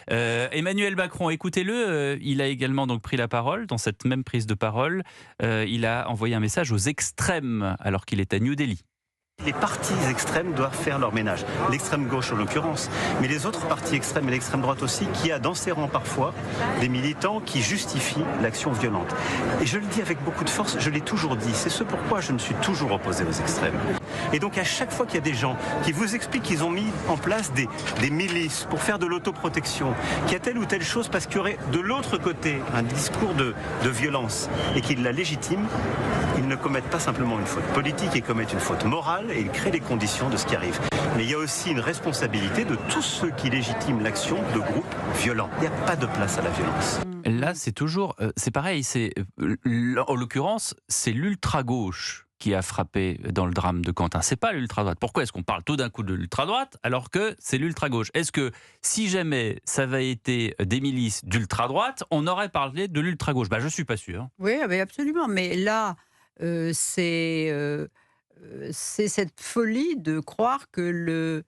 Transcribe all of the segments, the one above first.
Emmanuel Macron, écoutez-le, il a également donc pris la parole. Dans cette même prise de parole, il a envoyé un message aux extrêmes alors qu'il est à New Delhi. Les partis extrêmes doivent faire leur ménage. L'extrême gauche en l'occurrence, mais les autres partis extrêmes et l'extrême droite aussi, qui a dans ses rangs parfois des militants qui justifient l'action violente. Et je le dis avec beaucoup de force, je l'ai toujours dit, c'est ce pourquoi je me suis toujours opposé aux extrêmes. Et donc à chaque fois qu'il y a des gens qui vous expliquent qu'ils ont mis en place des milices pour faire de l'autoprotection, qu'il y a telle ou telle chose parce qu'il y aurait de l'autre côté un discours de violence et qu'ils la légitiment, ils ne commettent pas simplement une faute politique, ils commettent une faute morale et ils créent les conditions de ce qui arrive. Mais il y a aussi une responsabilité de tous ceux qui légitiment l'action de groupes violents. Il n'y a pas de place à la violence. Là, c'est toujours, c'est pareil, en l'occurrence, c'est l'ultra-gauche qui a frappé dans le drame de Quentin. C'est pas l'ultra-droite. Pourquoi est-ce qu'on parle tout d'un coup de l'ultra-droite alors que c'est l'ultra-gauche? Est-ce que si jamais ça avait été des milices d'ultra-droite, on aurait parlé de l'ultra-gauche? Je suis pas sûr. Oui, mais absolument. Mais là, c'est cette folie de croire que le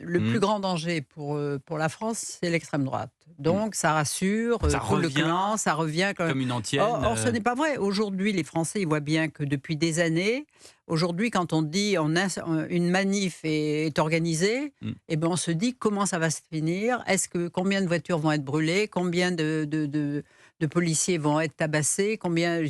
plus grand danger pour la France, c'est l'extrême droite. Donc, ça rassure, Ça tout le revient clan, ça revient comme une antienne. Or, ce n'est pas vrai. Aujourd'hui, les Français, ils voient bien que depuis des années, aujourd'hui, quand on dit une manif est organisée, eh ben, on se dit comment ça va se finir. Combien de voitures vont être brûlées? Combien de policiers vont être tabassés?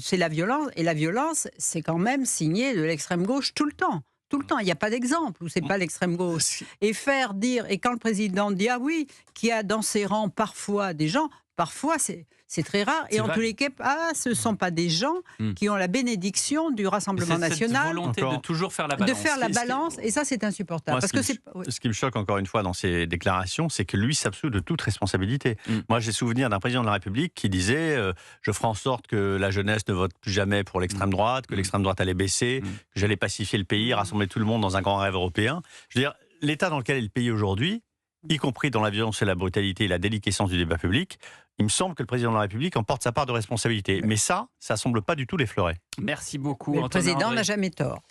C'est la violence. Et la violence, c'est quand même signé de l'extrême gauche tout le temps. Tout le temps, il n'y a pas d'exemple où c'est pas l'extrême gauche. Et quand le président dit ah oui, qu'il y a dans ses rangs parfois des gens, parfois c'est très rare. Et en tous les cas, ce ne sont pas des gens qui ont la bénédiction du Rassemblement national. Cette volonté de toujours faire la balance. De faire la balance, et ça c'est insupportable. Ce qui me choque encore une fois dans ces déclarations, c'est que lui s'absout de toute responsabilité. Moi j'ai souvenir d'un président de la République qui disait je ferai en sorte que la jeunesse ne vote plus jamais pour l'extrême droite, que l'extrême droite allait baisser, que j'allais pacifier le pays, rassembler tout le monde dans un grand rêve européen. Je veux dire, l'état dans lequel est le pays aujourd'hui, y compris dans la violence et la brutalité et la déliquescence du débat public, il me semble que le président de la République en porte sa part de responsabilité. Mais ça semble pas du tout l'effleurer. Merci beaucoup. Mais le président n'a jamais tort.